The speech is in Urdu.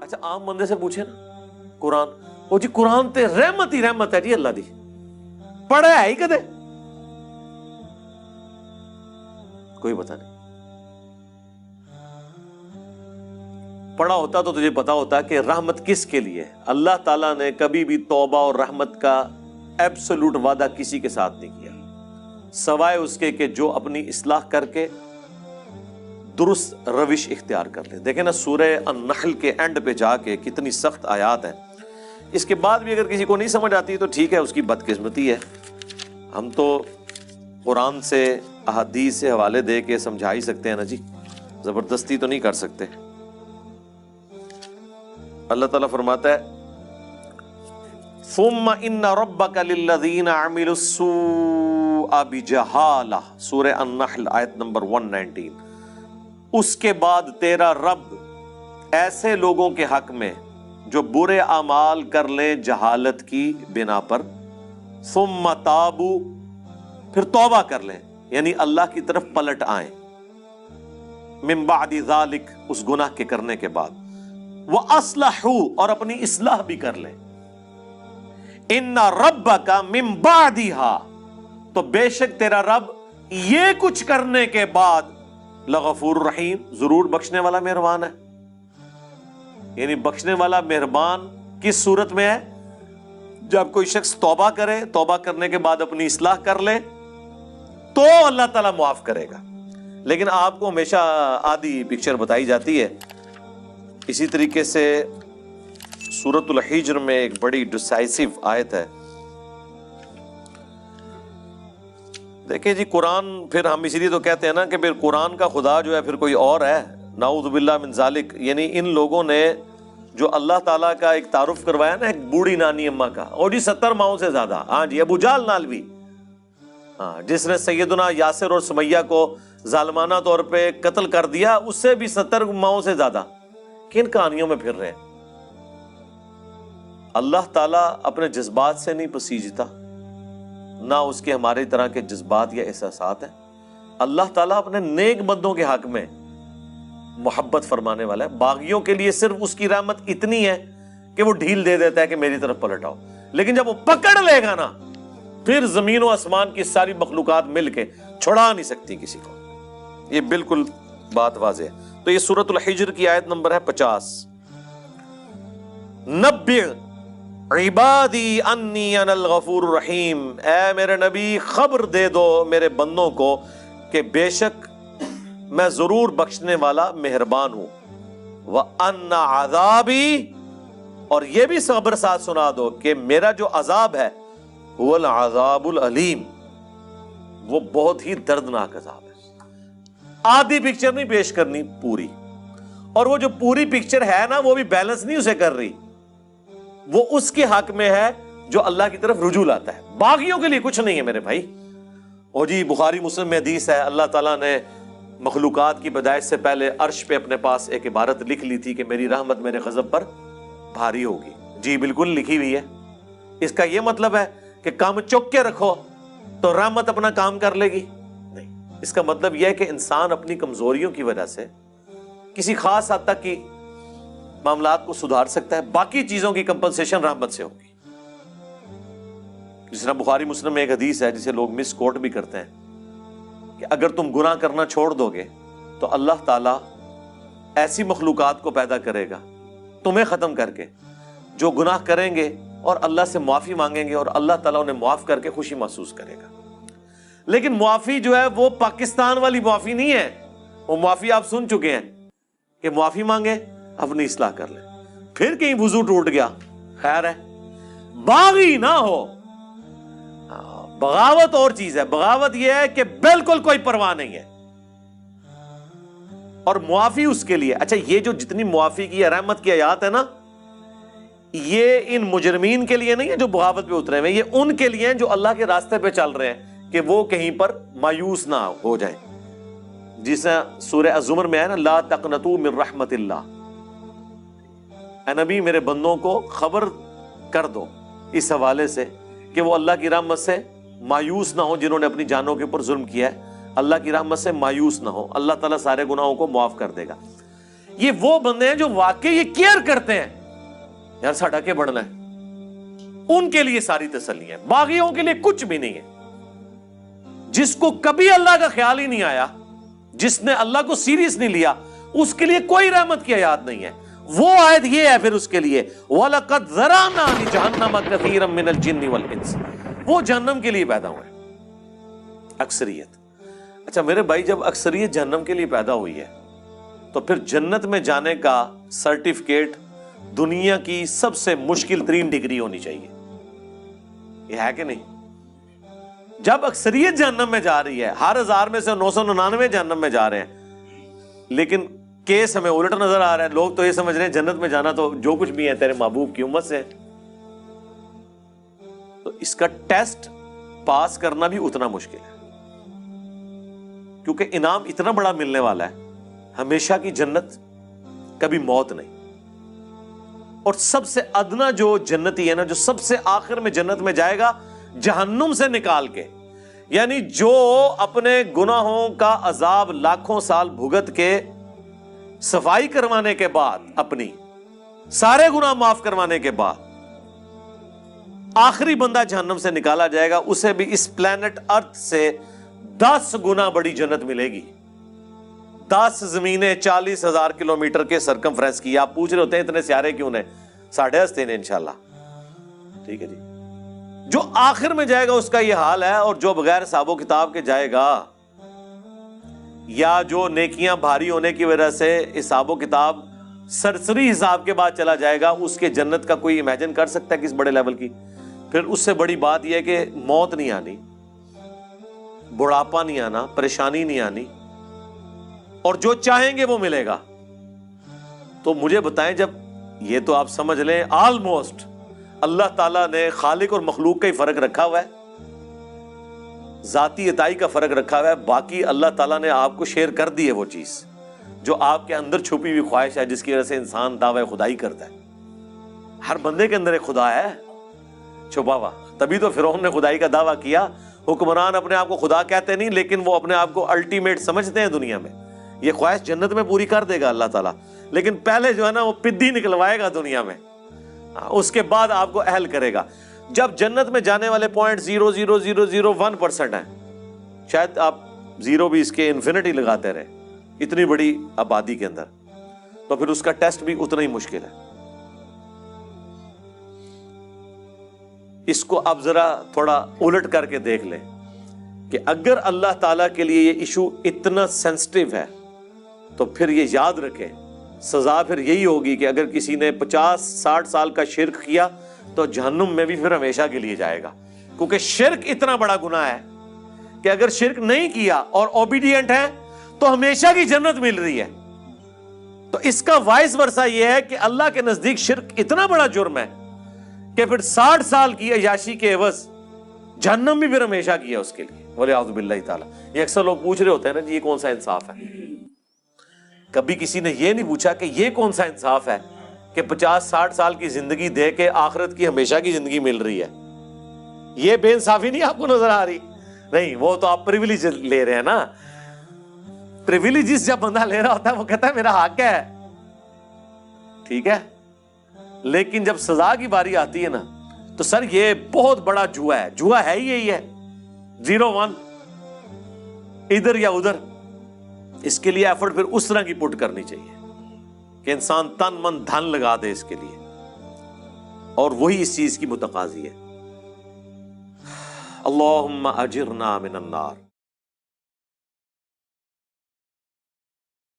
اچھا عام بندے سے پوچھے نا قرآن، وہ جی قرآن تے رحمت ہی رحمت ہے جی اللہ دی، پڑھا ہے ہی کدے؟ کوئی پتہ نہیں. پڑھا ہوتا تو تجھے پتا ہوتا کہ رحمت کس کے لیے. اللہ تعالیٰ نے کبھی بھی توبہ اور رحمت کا ایبسولوٹ وعدہ کسی کے ساتھ نہیں کیا سوائے اس کے کہ جو اپنی اصلاح کر کے درست روش اختیار کر لے. دیکھیں نا سورہ النحل کے اینڈ پہ جا کے کتنی سخت آیات ہیں. اس کے بعد بھی اگر کسی کو نہیں سمجھ آتی تو ٹھیک ہے، اس کی بدقسمتی ہے. ہم تو قرآن سے احادیث سے حوالے دے کے سمجھا ہی سکتے ہیں نا جی، زبردستی تو نہیں کر سکتے. اللہ تعالیٰ فرماتا ہے ثم ان ربک للذین عملوا السوء بجہالہ، سورہ النحل آیت نمبر 119. اس کے بعد تیرا رب ایسے لوگوں کے حق میں جو برے اعمال کر لیں جہالت کی بنا پر، ثم تابوا، پھر توبہ کر لیں، یعنی اللہ کی طرف پلٹ آئیں، من بعد ذالک، اس گناہ کے کرنے کے بعد، وَأَصْلَحُوا، اور اپنی اصلاح بھی کر لیں. إِنَّ رَبَّكَ مِن بَعْدِهَا، تو بے شک تیرا رب یہ کچھ کرنے کے بعد لغفور رحیم، ضرور بخشنے والا مہربان ہے. یعنی بخشنے والا مہربان کس صورت میں ہے؟ جب کوئی شخص توبہ کرے، توبہ کرنے کے بعد اپنی اصلاح کر لے تو اللہ تعالیٰ معاف کرے گا. لیکن آپ کو ہمیشہ آدھی پکچر بتائی جاتی ہے. اسی طریقے سے سورۃ الحجر میں ایک بڑی ڈسائسو آیت ہے. دیکھیں جی قرآن، پھر ہم اسی لیے تو کہتے ہیں نا کہ پھر قرآن کا خدا جو ہے پھر کوئی اور ہے، نعوذ باللہ من ذالک. یعنی ان لوگوں نے جو اللہ تعالیٰ کا ایک تعارف کروایا نا ایک بوڑھی نانی اماں کا، اور جی 70 ماؤں سے زیادہ، ہاں جی ابو جہل نالوی، ہاں جس نے سیدنا یاسر اور سمیہ کو ظالمانہ طور پہ قتل کر دیا، اس سے بھی 70 ماؤں سے زیادہ. کن کہانیوں میں پھر رہے ہیں؟ اللہ تعالیٰ اپنے جذبات سے نہیں پسیجتا، نہ اس کے ہمارے طرح کے جذبات یا احساسات ہیں. اللہ تعالیٰ اپنے نیک بندوں کے حق میں محبت فرمانے والا ہے. باغیوں کے لیے صرف اس کی رحمت اتنی ہے کہ وہ ڈھیل دے دیتا ہے کہ میری طرف پلٹ آؤ، لیکن جب وہ پکڑ لے گا نا پھر زمین و آسمان کی ساری مخلوقات مل کے چھڑا نہیں سکتی کسی کو. یہ بالکل بات واضح ہے. تو یہ سورۃ الحجر کی آیت نمبر ہے 50. نبئ عبادی انی انا الغفور الرحیم، اے میرے نبی خبر دے دو میرے بندوں کو کہ بے شک میں ضرور بخشنے والا مہربان ہوں. وَأَنَّ عَذَابِي، اور یہ بھی خبر ساتھ سنا دو کہ میرا جو عذاب ہے هُوَ الْعَذَابُ الْعَلِيمُ، وہ بہت ہی دردناک عذاب ہے. آدھی پکچر نہیں پیش کرنی، پوری. اور وہ جو پوری پکچر ہے نا وہ بھی بیلنس نہیں اسے کر رہی، وہ اس کے حق میں ہے جو اللہ کی طرف رجوع لاتا ہے. باقیوں کے لیے کچھ نہیں ہے میرے بھائی. اور جی بخاری مسلم میں حدیث ہے، اللہ تعالیٰ نے مخلوقات کی پیدائش سے پہلے عرش پہ اپنے پاس ایک عبارت لکھ لی تھی کہ میری رحمت میرے غضب پر بھاری ہوگی. جی بالکل لکھی ہوئی ہے. اس کا یہ مطلب ہے کہ کام چک کے رکھو تو رحمت اپنا کام کر لے گی؟ نہیں. اس کا مطلب یہ ہے کہ انسان اپنی کمزوریوں کی وجہ سے کسی خاص حد تک کی معاملات کو سدھار سکتا ہے، باقی چیزوں کی کمپنسیشن رحمت سے ہوگی. جس طرح بخاری مسلم میں ایک حدیث ہے جسے لوگ مس کوٹ بھی کرتے ہیں کہ اگر تم گناہ کرنا چھوڑ دو گے تو اللہ تعالیٰ ایسی مخلوقات کو پیدا کرے گا تمہیں ختم کر کے جو گناہ کریں گے اور اللہ سے معافی مانگیں گے، اور اللہ تعالیٰ انہیں معاف کر کے خوشی محسوس کرے گا. لیکن معافی جو ہے وہ پاکستان والی معافی نہیں ہے. وہ معافی آپ سن چکے ہیں کہ معافی مانگے اپنی اصلاح کر لیں، پھر کہیں وضو ٹوٹ گیا خیر ہے. باغی نہ ہو. بغاوت اور چیز ہے. بغاوت یہ ہے کہ بالکل کوئی پرواہ نہیں ہے، اور معافی اس کے لیے. اچھا یہ جو جتنی معافی کی رحمت کی آیات ہے نا، یہ ان مجرمین کے لیے نہیں ہے جو بغاوت پہ اترے ہوئے، یہ ان کے لیے ہیں جو اللہ کے راستے پہ چل رہے ہیں کہ وہ کہیں پر مایوس نہ ہو جائیں. جس طرح سورہ الزمر میں ہے نا، لا تقنطوا من رحمت اللہ. اے نبی میرے بندوں کو خبر کر دو اس حوالے سے کہ وہ اللہ کی رحمت سے مایوس نہ ہو. جنہوں نے اپنی جانوں کے اوپر ظلم کیا ہے اللہ کی رحمت سے مایوس نہ ہو. اللہ تعالیٰ سارے گناہوں کو معاف کر دے گا. یہ وہ بندے ہیں جو واقعی یہ کیئر کرتے ہیں یار ساڈا کے بڑھنا ہے، ان کے لیے ساری تسلی ہے، باغیوں کے لیے کچھ بھی نہیں ہے۔ جس کو کبھی اللہ کا خیال ہی نہیں آیا، جس نے اللہ کو سیریس نہیں لیا، اس کے لیے کوئی رحمت کی آیات نہیں ہے۔ وہ آیت یہ ہے پھر اس کے لیے وَلَقَدْ ذَرَأْنَا لِجَهَنَّمَ كَثِيرًا مِنَ الْجِنِّ وَالْإِنسِ، وہ جہنم کے لیے پیدا ہوئے، اکثریت۔ اچھا میرے بھائی، جب اکثریت جہنم کے لیے پیدا ہوئی ہے تو پھر جنت میں جانے کا سرٹیفکیٹ دنیا کی سب سے مشکل ترین ڈگری ہونی چاہیے، یہ ہے کہ نہیں؟ جب اکثریت جہنم میں جا رہی ہے، ہر 1000 میں سے 999 جہنم میں جا رہے ہیں، لیکن کیس ہمیں الٹ نظر آ رہا ہے، لوگ تو یہ سمجھ رہے ہیں جنت میں جانا تو جو کچھ بھی ہے تیرے محبوب کی امت سے ہے۔ تو اس کا ٹیسٹ پاس کرنا بھی اتنا مشکل ہے، کیونکہ انعام اتنا بڑا ملنے والا ہے، ہمیشہ کی جنت، کبھی موت نہیں۔ اور سب سے ادنا جو جنتی ہے نا، جو سب سے آخر میں جنت میں جائے گا جہنم سے نکال کے، یعنی جو اپنے گناہوں کا عذاب لاکھوں سال بھگت کے صفائی کروانے کے بعد، اپنی سارے گناہ معاف کروانے کے بعد آخری بندہ جہنم سے نکالا جائے گا، اسے بھی اس پلانٹ ارتھ سے 10 گنا بڑی جنت ملے گی۔ 10 زمینیں 40,000 کلومیٹر کے سرکمفرنس کی۔ آپ پوچھ رہے ہوتے ہیں اتنے سیارے کیوں نے؟ 8.5 ہیں انشاءاللہ، ٹھیک ہے جی۔ جو آخر میں جائے گا اس کا یہ حال ہے، اور جو بغیر حساب و کتاب کے جائے گا، یا جو نیکیاں بھاری ہونے کی وجہ سے حساب و کتاب سرسری حساب کے بعد چلا جائے گا، اس کے جنت کا کوئی امیجن کر سکتا ہے کس بڑے لیول کی؟ پھر اس سے بڑی بات یہ ہے کہ موت نہیں آنی، بڑھاپا نہیں آنا، پریشانی نہیں آنی، اور جو چاہیں گے وہ ملے گا۔ تو مجھے بتائیں، جب یہ تو آپ سمجھ لیں آلموسٹ اللہ تعالیٰ نے خالق اور مخلوق کا ہی فرق رکھا ہوا ہے، ذاتی عطائی کا فرق رکھا ہوا ہے، باقی اللہ تعالیٰ نے آپ کو شیئر کر دی ہے وہ چیز جو آپ کے اندر چھپی ہوئی خواہش ہے، جس کی وجہ سے انسان دعوی خدائی کرتا ہے۔ ہر بندے کے اندر ایک خدا ہے چھپا ہوا، تبھی تو فرعون نے خدائی کا دعویٰ کیا۔ حکمران اپنے آپ کو خدا کہتے نہیں، لیکن وہ اپنے آپ کو الٹیمیٹ سمجھتے ہیں دنیا میں۔ یہ خواہش جنت میں پوری کر دے گا اللہ تعالیٰ، لیکن پہلے جو ہے نا وہ پدی نکلوائے گا دنیا میں، اس کے بعد آپ کو اہل کرے گا۔ جب جنت میں جانے والے 0.00001% ہیں، شاید آپ زیرو بھی اس کے انفینٹی لگاتے رہے اتنی بڑی آبادی کے اندر، تو پھر اس کا ٹیسٹ بھی اتنا ہی مشکل ہے۔ اس کو اب ذرا تھوڑا الٹ کر کے دیکھ لیں کہ اگر اللہ تعالیٰ کے لیے یہ ایشو اتنا سینسٹیو ہے تو پھر یہ یاد رکھیں سزا پھر یہی ہوگی کہ اگر کسی نے 50-60 سال کا شرک کیا تو جہنم میں بھی پھر ہمیشہ کے لیے جائے گا، کیونکہ شرک اتنا بڑا گناہ ہے کہ اگر شرک نہیں کیا اور اوبیڈینٹ ہے تو ہمیشہ کی جنت مل رہی ہے۔ تو اس کا وائس ورثہ یہ ہے کہ اللہ کے نزدیک شرک اتنا بڑا جرم ہے کہ پھر 60 سال کی عیاشی کے عوض جہنم بھی پھر ہمیشہ کی ہے اس کے لیے، والعیاذ باللہ تعالی۔ یہ اکثر لوگ پوچھ رہے ہوتے ہیں نا جی یہ کون سا انصاف ہے؟ کبھی کسی نے یہ نہیں پوچھا کہ یہ کون سا انصاف ہے کہ 50-60 سال کی زندگی دے کے آخرت کی ہمیشہ کی زندگی مل رہی ہے۔ یہ بے انصافی نہیں آپ کو نظر آ رہی؟ نہیں، وہ تو آپ پریویلیج لے رہے ہیں نا۔ پریویلیجز جب بندہ لے رہا ہوتا ہے وہ کہتا ہے میرا حق ہے، ٹھیک ہے، لیکن جب سزا کی باری آتی ہے نا تو سر یہ بہت بڑا جوا ہے۔ جوا ہے ہی یہی ہے، 0-1 ادھر یا ادھر۔ اس کے لیے ایفرٹ پھر اس طرح کی پٹ کرنی چاہیے کہ انسان تن من دھن لگا دے اس کے لیے، اور وہی اس چیز کی متقاضی ہے۔ اللہم اجرنا من النار۔